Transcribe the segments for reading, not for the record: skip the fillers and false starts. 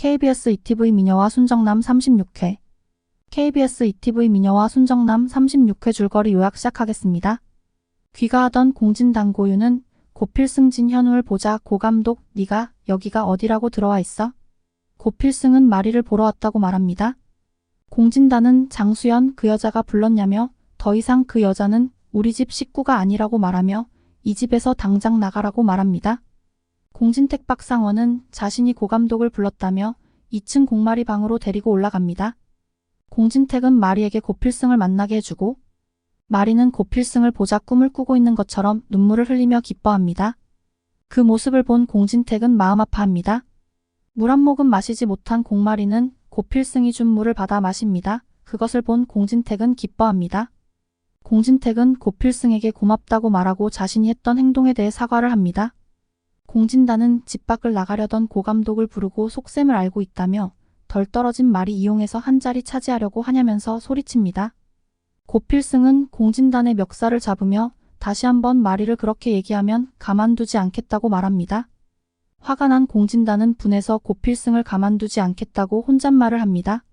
KBS ETV 미녀와 순정남 36회. KBS ETV 미녀와 순정남 36회 줄거리 요약 시작하겠습니다. 귀가하던 공진단 고유는 고필승 진현우를 보자 고 감독 네가 여기가 어디라고 들어와 있어? 고필승은 마리를 보러 왔다고 말합니다. 공진단은 장수연 그 여자가 불렀냐며 더 이상 그 여자는 우리 집 식구가 아니라고 말하며 이 집에서 당장 나가라고 말합니다. 공진택 박상원은 자신이 고 감독을 불렀다며 2층 공마리 방으로 데리고 올라갑니다. 공진택은 마리에게 고필승을 만나게 해주고 마리는 고필승을 보자 꿈을 꾸고 있는 것처럼 눈물을 흘리며 기뻐합니다. 그 모습을 본 공진택은 마음 아파합니다. 물 한 모금 마시지 못한 공마리는 고필승이 준 물을 받아 마십니다. 그것을 본 공진택은 기뻐합니다. 공진택은 고필승에게 고맙다고 말하고 자신이 했던 행동에 대해 사과를 합니다. 공진단은 집 밖을 나가려던 고 감독을 부르고 속셈을 알고 있다며 덜 떨어진 말이 이용해서 한 자리 차지하려고 하냐면서 소리칩니다. 고필승은 공진단의 멱살을 잡으며 다시 한번 마리를 그렇게 얘기하면 가만두지 않겠다고 말합니다. 화가 난 공진단은 분해서 고필승을 가만두지 않겠다고 혼잣말을 합니다.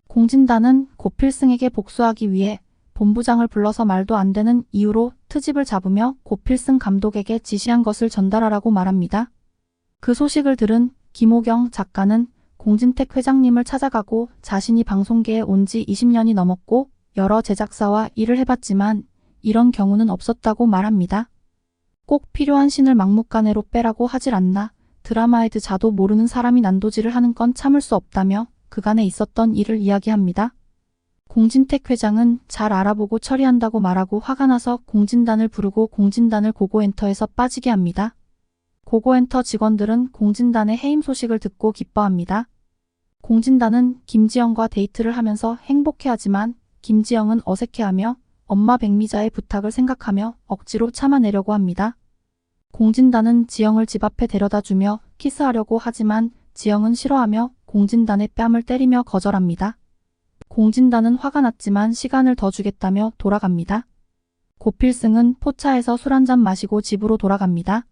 공진단은 고필승에게 복수하기 위해 본부장을 불러서 말도 안 되는 이유로 트집을 잡으며 고필승 감독에게 지시한 것을 전달하라고 말합니다. 그 소식을 들은 김호경 작가는 공진택 회장님을 찾아가고 자신이 방송계에 온 지 20년이 넘었고 여러 제작사와 일을 해봤지만 이런 경우는 없었다고 말합니다. 꼭 필요한 신을 막무가내로 빼라고 하질 않나 드라마헤드 자도 모르는 사람이 난도질을 하는 건 참을 수 없다며 그간에 있었던 일을 이야기합니다. 공진택 회장은 잘 알아보고 처리한다고 말하고 화가 나서 공진단을 부르고 공진단을 고고엔터에서 빠지게 합니다. 고고엔터 직원들은 공진단의 해임 소식을 듣고 기뻐합니다. 공진단은 김지영과 데이트를 하면서 행복해하지만 김지영은 어색해하며 엄마 백미자의 부탁을 생각하며 억지로 참아내려고 합니다. 공진단은 지영을 집 앞에 데려다주며 키스하려고 하지만 지영은 싫어하며 공진단의 뺨을 때리며 거절합니다. 공진단은 화가 났지만 시간을 더 주겠다며 돌아갑니다. 고필승은 포차에서 술 한잔 마시고 집으로 돌아갑니다.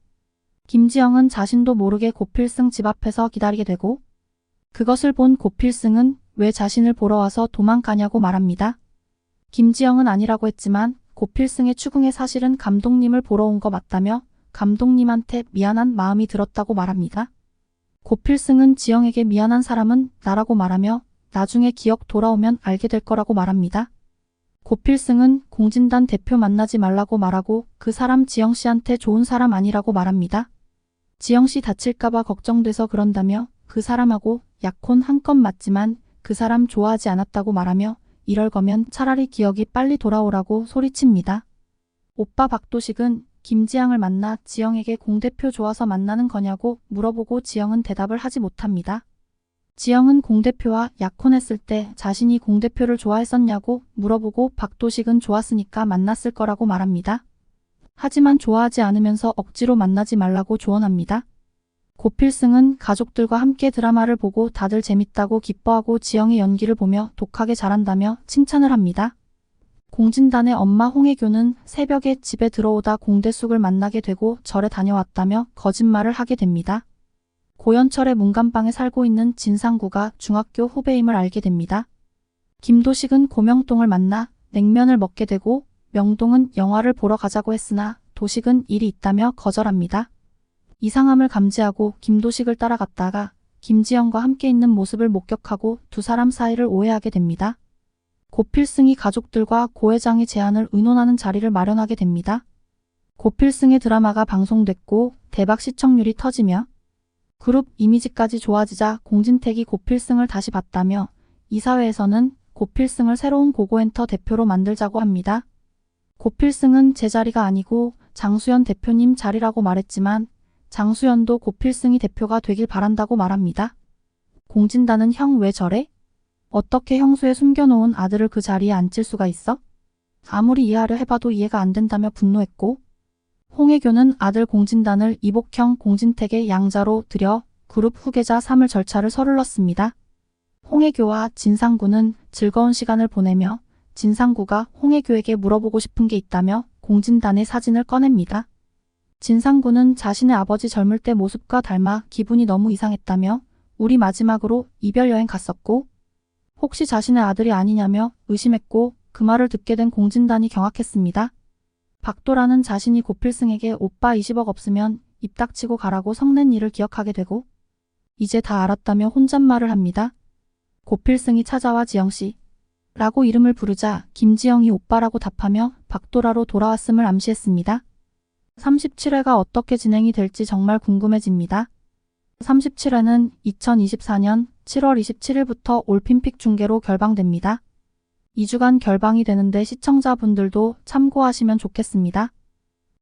김지영은 자신도 모르게 고필승 집 앞에서 기다리게 되고 그것을 본 고필승은 왜 자신을 보러 와서 도망가냐고 말합니다. 김지영은 아니라고 했지만 고필승의 추궁에 사실은 감독님을 보러 온 거 맞다며 감독님한테 미안한 마음이 들었다고 말합니다. 고필승은 지영에게 미안한 사람은 나라고 말하며 나중에 기억 돌아오면 알게 될 거라고 말합니다. 고필승은 공진단 대표 만나지 말라고 말하고 그 사람 지영씨한테 좋은 사람 아니라고 말합니다. 지영씨 다칠까봐 걱정돼서 그런다며 그 사람하고 약혼 한 건 맞지만 그 사람 좋아하지 않았다고 말하며 이럴 거면 차라리 기억이 빨리 돌아오라고 소리칩니다. 오빠 박도식은 김지영을 만나 지영에게 공대표 좋아서 만나는 거냐고 물어보고 지영은 대답을 하지 못합니다. 지영은 공대표와 약혼했을 때 자신이 공대표를 좋아했었냐고 물어보고 박도식은 좋았으니까 만났을 거라고 말합니다. 하지만 좋아하지 않으면서 억지로 만나지 말라고 조언합니다. 고필승은 가족들과 함께 드라마를 보고 다들 재밌다고 기뻐하고 지영의 연기를 보며 독하게 잘한다며 칭찬을 합니다. 공진단의 엄마 홍혜교는 새벽에 집에 들어오다 공대숙을 만나게 되고 절에 다녀왔다며 거짓말을 하게 됩니다. 고연철의 문간방에 살고 있는 진상구가 중학교 후배임을 알게 됩니다. 김도식은 고명동을 만나 냉면을 먹게 되고 명동은 영화를 보러 가자고 했으나 도식은 일이 있다며 거절합니다. 이상함을 감지하고 김도식을 따라갔다가 김지영과 함께 있는 모습을 목격하고 두 사람 사이를 오해하게 됩니다. 고필승이 가족들과 고 회장의 제안을 의논하는 자리를 마련하게 됩니다. 고필승의 드라마가 방송됐고 대박 시청률이 터지며 그룹 이미지까지 좋아지자 공진택이 고필승을 다시 봤다며 이사회에서는 고필승을 새로운 고고엔터 대표로 만들자고 합니다. 고필승은 제 자리가 아니고 장수연 대표님 자리라고 말했지만 장수연도 고필승이 대표가 되길 바란다고 말합니다. 공진단은 형 왜 저래? 어떻게 형수의 숨겨놓은 아들을 그 자리에 앉힐 수가 있어? 아무리 이해하려 해봐도 이해가 안 된다며 분노했고 홍혜교는 아들 공진단을 이복형 공진택의 양자로 들여 그룹 후계자 3을 절차를 서둘렀습니다. 홍혜교와 진상구는 즐거운 시간을 보내며 진상구가 홍혜교에게 물어보고 싶은 게 있다며 공진단의 사진을 꺼냅니다. 진상구는 자신의 아버지 젊을 때 모습과 닮아 기분이 너무 이상했다며 우리 마지막으로 이별 여행 갔었고 혹시 자신의 아들이 아니냐며 의심했고 그 말을 듣게 된 공진단이 경악했습니다. 박도라는 자신이 고필승에게 오빠 20억 없으면 입 닥치고 가라고 성낸 일을 기억하게 되고 이제 다 알았다며 혼잣말을 합니다. 고필승이 찾아와 지영씨 라고 이름을 부르자 김지영이 오빠라고 답하며 박도라로 돌아왔음을 암시했습니다. 37회가 어떻게 진행이 될지 정말 궁금해집니다. 37회는 2024년 7월 27일부터 올림픽 중계로 결방됩니다. 2주간 결방이 되는데 시청자분들도 참고하시면 좋겠습니다.